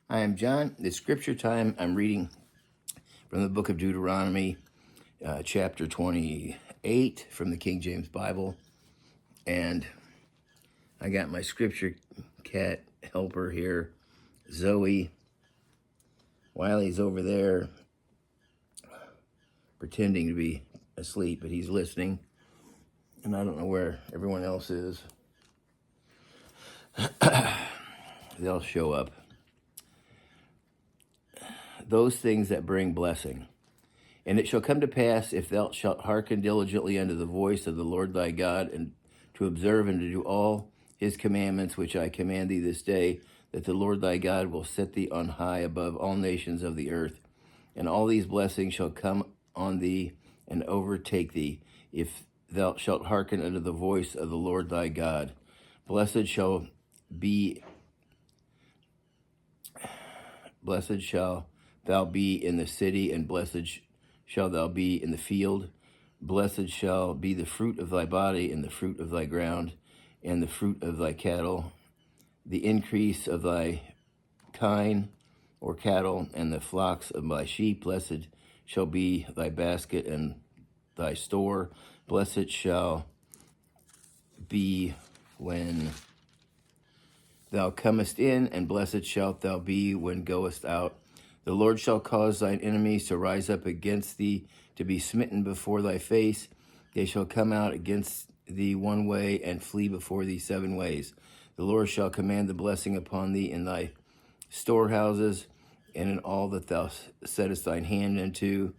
I am John. It's scripture time. I'm reading from the book of Deuteronomy, chapter 28 from the King James Bible. And I got my scripture cat helper here, Zoe. Wiley's over there pretending to be asleep, but he's listening. And I don't know where everyone else is. They'll show up. Those things that bring blessing. And it shall come to pass, if thou shalt hearken diligently unto the voice of the Lord thy God, and to observe and to do all his commandments which I command thee this day, that the Lord thy God will set thee on high above all nations of the earth. And all these blessings shall come on thee and overtake thee, if thou shalt hearken unto the voice of the Lord thy God. Blessed shall thou be in the city, and blessed shall thou be in the field. Blessed shall be the fruit of thy body, and the fruit of thy ground, and the fruit of thy cattle, the increase of thy kine or cattle, and the flocks of thy sheep. Blessed shall be thy basket and thy store. Blessed shall be when thou comest in, and blessed shalt thou be when goest out. The Lord shall cause thine enemies to rise up against thee, to be smitten before thy face. They shall come out against thee one way, and flee before thee 7 ways. The Lord shall command the blessing upon thee in thy storehouses, and in all that thou settest thine hand unto,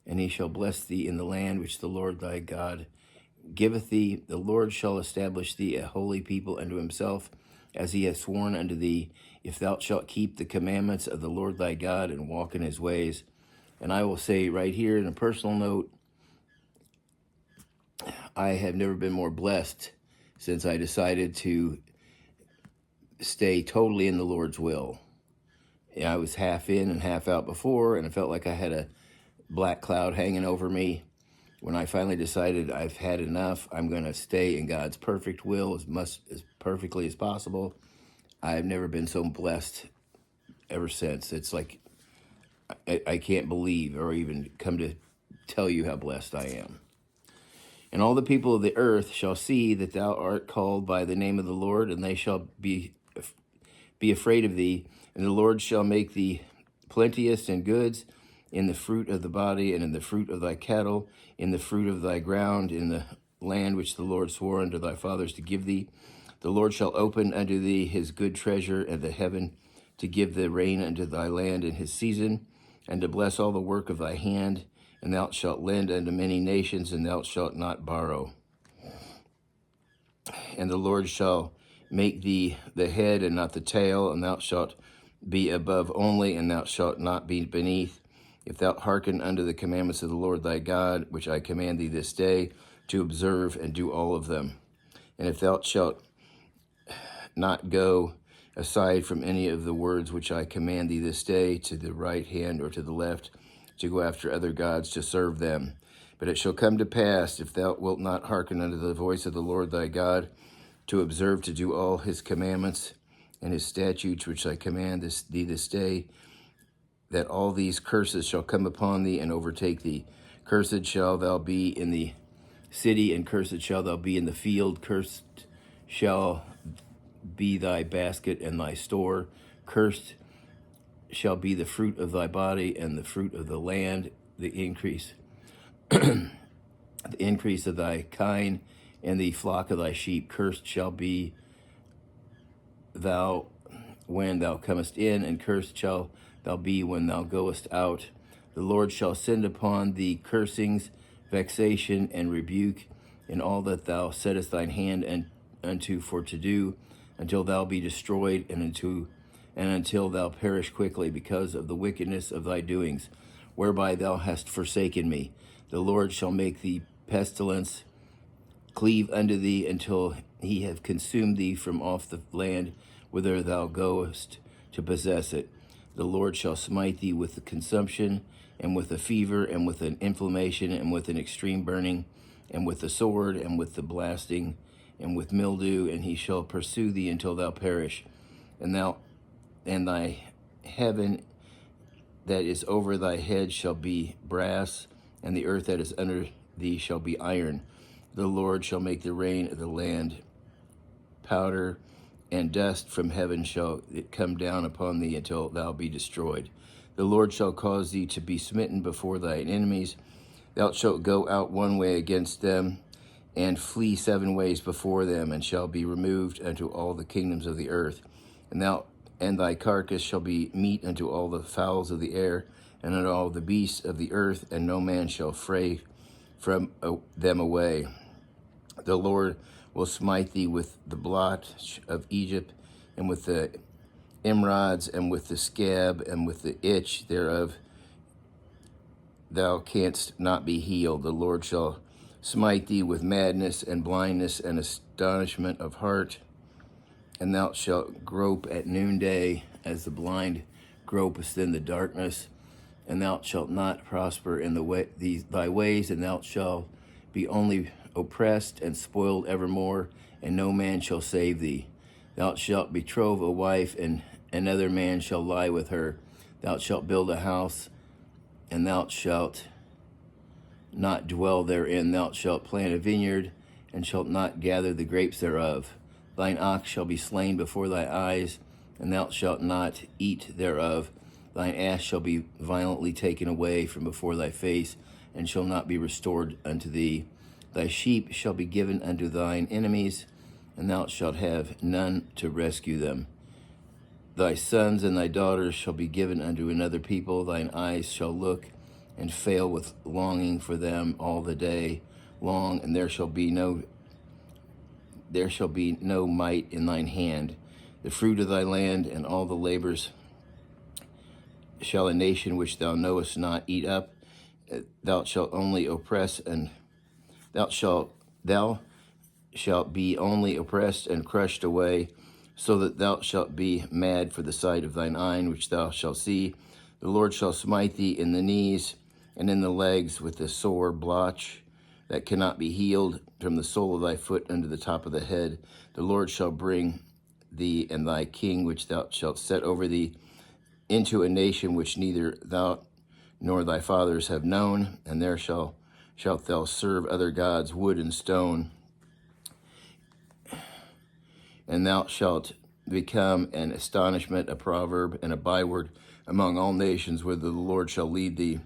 and he shall bless thee in the land which the Lord thy God giveth thee. The Lord shall establish thee a holy people unto himself, as he hath sworn unto thee, if thou shalt keep the commandments of the Lord thy God and walk in his ways. And I will say right here in a personal note, I have never been more blessed since I decided to stay totally in the Lord's will. I was half in and half out before, and I felt like I had a black cloud hanging over me. When I finally decided I've had enough, I'm going to stay in God's perfect will as perfectly as possible. I've never been so blessed ever since. It's like I can't believe or even come to tell you how blessed I am. And all the people of the earth shall see that thou art called by the name of the Lord, and they shall be afraid of thee. And the Lord shall make thee plenteous in goods, in the fruit of the body, and in the fruit of thy cattle, in the fruit of thy ground, in the land which the Lord swore unto thy fathers to give thee. The Lord shall open unto thee his good treasure and the heaven, to give the rain unto thy land in his season, and to bless all the work of thy hand. And thou shalt lend unto many nations, and thou shalt not borrow. And the Lord shall make thee the head and not the tail, and thou shalt be above only, and thou shalt not be beneath, if thou hearken unto the commandments of the Lord thy God, which I command thee this day, to observe and do all of them. And if thou shalt not go aside from any of the words which I command thee this day, to the right hand or to the left, to go after other gods to serve them. But it shall come to pass, if thou wilt not hearken unto the voice of the Lord thy God, to observe to do all his commandments and his statutes which I command thee this day, that all these curses shall come upon thee and overtake thee. Cursed shall thou be in the city, and cursed shall thou be in the field. Cursed shall be thy basket and thy store. Cursed shall be the fruit of thy body and the fruit of the land, the increase of thy kine, and the flock of thy sheep. Cursed shall be thou when thou comest in, and cursed shall thou be when thou goest out. The Lord shall send upon thee cursings, vexation, and rebuke in all that thou settest thine hand unto for to do, until thou be destroyed, and until thou perish quickly, because of the wickedness of thy doings, whereby thou hast forsaken me. The Lord shall make thee pestilence cleave unto thee, until he have consumed thee from off the land whither thou goest to possess it. The Lord shall smite thee with the consumption, and with a fever, and with an inflammation, and with an extreme burning, and with the sword, and with the blasting, and with mildew, and he shall pursue thee until thou perish. And thy heaven that is over thy head shall be brass, and the earth that is under thee shall be iron. The Lord shall make the rain of the land powder, and dust from heaven shall it come down upon thee until thou be destroyed. The Lord shall cause thee to be smitten before thine enemies. Thou shalt go out one way against them, and flee 7 ways before them, and shall be removed unto all the kingdoms of the earth. And thy carcass shall be meat unto all the fowls of the air, and unto all the beasts of the earth, and no man shall fray from them away. The Lord will smite thee with the blot of Egypt, and with the emerods, and with the scab, and with the itch thereof. Thou canst not be healed. The Lord shall smite thee with madness and blindness and astonishment of heart, and thou shalt grope at noonday as the blind gropest in the darkness, and thou shalt not prosper in thy ways, and thou shalt be only oppressed and spoiled evermore, and no man shall save thee. Thou shalt betroth a wife, and another man shall lie with her. Thou shalt build a house, and thou shalt not dwell therein. Thou shalt plant a vineyard, and shalt not gather the grapes thereof. Thine ox shall be slain before thy eyes, and thou shalt not eat thereof. Thine ass shall be violently taken away from before thy face, and shall not be restored unto thee. Thy sheep shall be given unto thine enemies, and thou shalt have none to rescue them. Thy sons and thy daughters shall be given unto another people. Thine eyes shall look and fail with longing for them all the day long, and there shall be no might in thine hand. The fruit of thy land and all the labors shall a nation which thou knowest not eat up. Thou shalt only oppress, and thou shalt be only oppressed and crushed away, so that thou shalt be mad for the sight of thine eye, which thou shalt see. The Lord shall smite thee in the knees and in the legs with a sore blotch that cannot be healed, from the sole of thy foot unto the top of the head. The Lord shall bring thee and thy king, which thou shalt set over thee, into a nation which neither thou nor thy fathers have known, and there shalt thou serve other gods, wood and stone. And thou shalt become an astonishment, a proverb, and a byword among all nations, whither the Lord shall lead thee.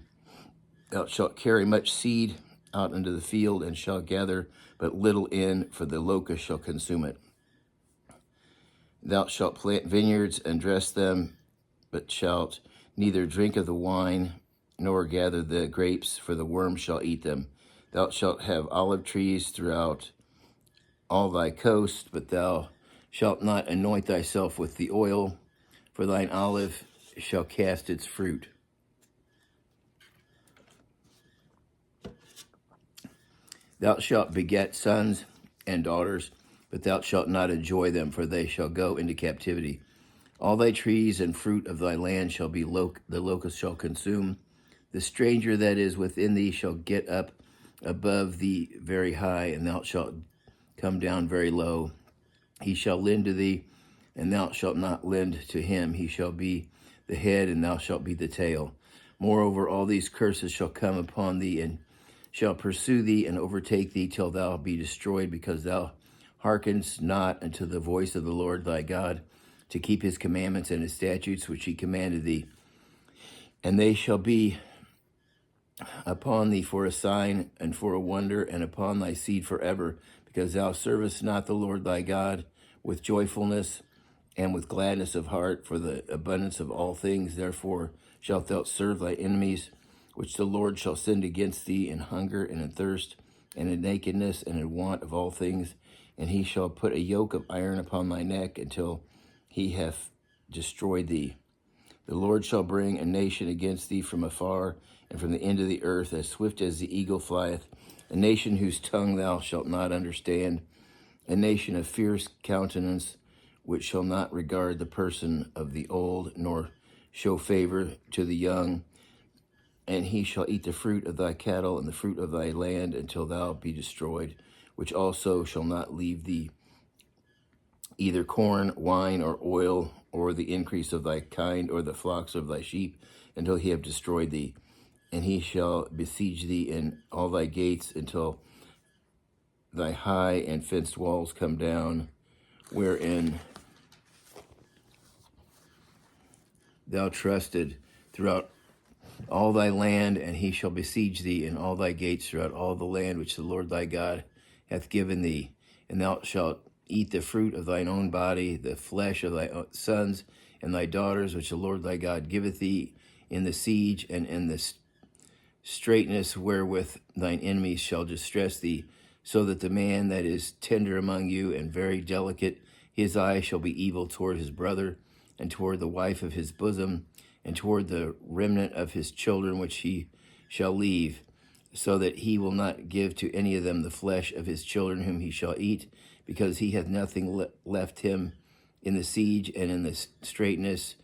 Thou shalt carry much seed out into the field, and shalt gather but little in, for the locust shall consume it. Thou shalt plant vineyards and dress them, but shalt neither drink of the wine, nor gather the grapes, for the worm shall eat them. Thou shalt have olive trees throughout all thy coast, but thou shalt not anoint thyself with the oil, for thine olive shall cast its fruit. Thou shalt beget sons and daughters, but thou shalt not enjoy them, for they shall go into captivity. All thy trees and fruit of thy land shall be the locust shall consume. The stranger that is within thee shall get up above thee very high, and thou shalt come down very low. He shall lend to thee, and thou shalt not lend to him. He shall be the head, and thou shalt be the tail. Moreover, all these curses shall come upon thee, and shall pursue thee, and overtake thee, till thou be destroyed, because thou hearkenest not unto the voice of the Lord thy God, to keep his commandments and his statutes which he commanded thee. And they shall be upon thee for a sign and for a wonder, and upon thy seed forever, because thou servest not the Lord thy God with joyfulness and with gladness of heart, for the abundance of all things. Therefore shalt thou serve thy enemies, which the Lord shall send against thee in hunger and in thirst, and in nakedness and in want of all things. And he shall put a yoke of iron upon thy neck until he hath destroyed thee. The Lord shall bring a nation against thee from afar, and from the end of the earth, as swift as the eagle flieth, a nation whose tongue thou shalt not understand, a nation of fierce countenance, which shall not regard the person of the old, nor show favor to the young. And he shall eat the fruit of thy cattle and the fruit of thy land until thou be destroyed, which also shall not leave thee either corn, wine, or oil, or the increase of thy kind, or the flocks of thy sheep, until he have destroyed thee. And he shall besiege thee in all thy gates, until thy high and fenced walls come down, wherein thou trusted throughout all thy land, and he shall besiege thee in all thy gates throughout all the land which the Lord thy God hath given thee. And thou shalt eat the fruit of thine own body, the flesh of thy sons and thy daughters, which the Lord thy God giveth thee in the siege and in the straitness wherewith thine enemies shall distress thee, so that the man that is tender among you and very delicate, his eye shall be evil toward his brother, and toward the wife of his bosom, and toward the remnant of his children which he shall leave, so that he will not give to any of them the flesh of his children whom he shall eat, because he hath nothing left him in the siege and in the straitness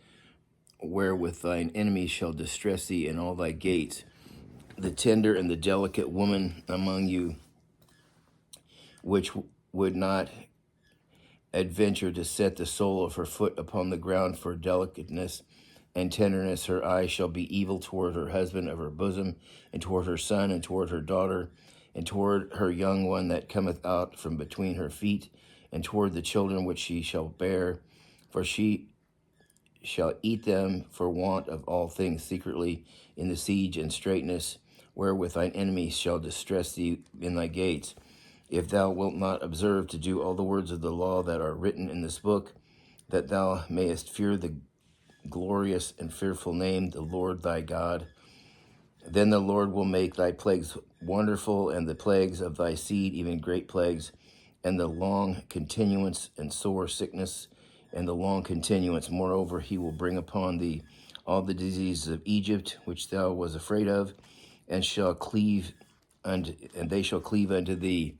wherewith thine enemies shall distress thee in all thy gates. The tender and the delicate woman among you, which would not adventure to set the sole of her foot upon the ground for delicateness and tenderness, her eye shall be evil toward her husband of her bosom, and toward her son, and toward her daughter, and toward her young one that cometh out from between her feet, and toward the children which she shall bear, for she shall eat them for want of all things secretly in the siege and straitness, wherewith thine enemies shall distress thee in thy gates. If thou wilt not observe to do all the words of the law that are written in this book, that thou mayest fear the glorious and fearful name, the Lord thy God, then the Lord will make thy plagues wonderful, and the plagues of thy seed even great plagues, and the long continuance and sore sickness, and the long continuance. Moreover, he will bring upon thee all the diseases of Egypt, which thou was afraid of, and they shall cleave unto thee.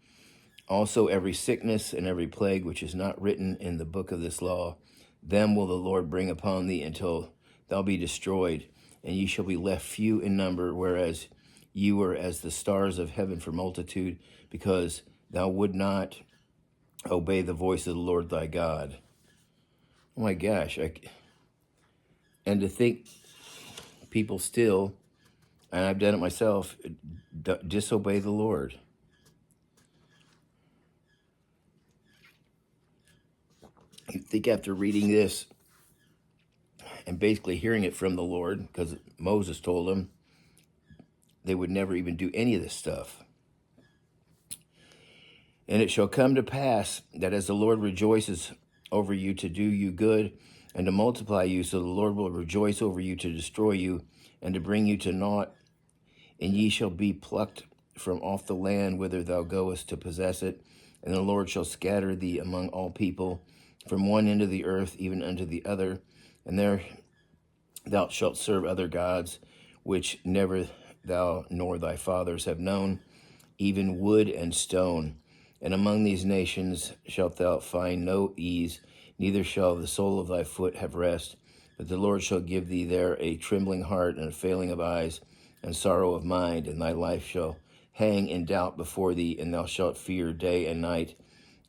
Also every sickness and every plague which is not written in the book of this law, them will the Lord bring upon thee until thou be destroyed, and ye shall be left few in number, whereas ye were as the stars of heaven for multitude, because thou would not obey the voice of the Lord thy God. Oh my gosh. And to think people still, and I've done it myself, disobey the Lord. You think after reading this and basically hearing it from the Lord, because Moses told them they would never even do any of this stuff. And it shall come to pass that as the Lord rejoices over you to do you good and to multiply you, so the Lord will rejoice over you to destroy you and to bring you to naught, and ye shall be plucked from off the land whither thou goest to possess it, and the Lord shall scatter thee among all people, from one end of the earth even unto the other, and there thou shalt serve other gods, which never thou nor thy fathers have known, even wood and stone. And among these nations shalt thou find no ease, neither shall the sole of thy foot have rest. But the Lord shall give thee there a trembling heart and a failing of eyes and sorrow of mind, and thy life shall hang in doubt before thee, and thou shalt fear day and night,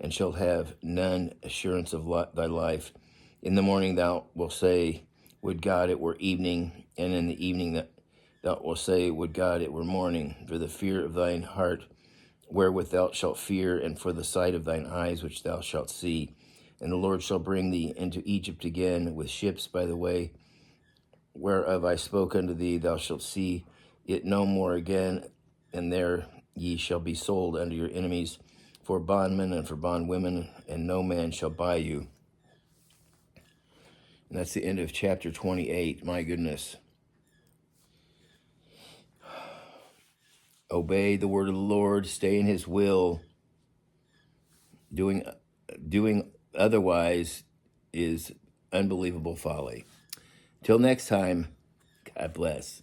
and shalt have none assurance of thy life. In the morning thou wilt say, would God it were evening, and in the evening thou wilt say, would God it were morning, for the fear of thine heart wherewith thou shalt fear, and for the sight of thine eyes which thou shalt see. And the Lord shall bring thee into Egypt again with ships by the way whereof I spoke unto thee. Thou shalt see it no more again, and there ye shall be sold unto your enemies for bondmen and for bondwomen, and no man shall buy you. And that's the end of chapter 28. My goodness. Obey the word of the Lord, stay in his will. Doing otherwise is unbelievable folly. Till next time, God bless.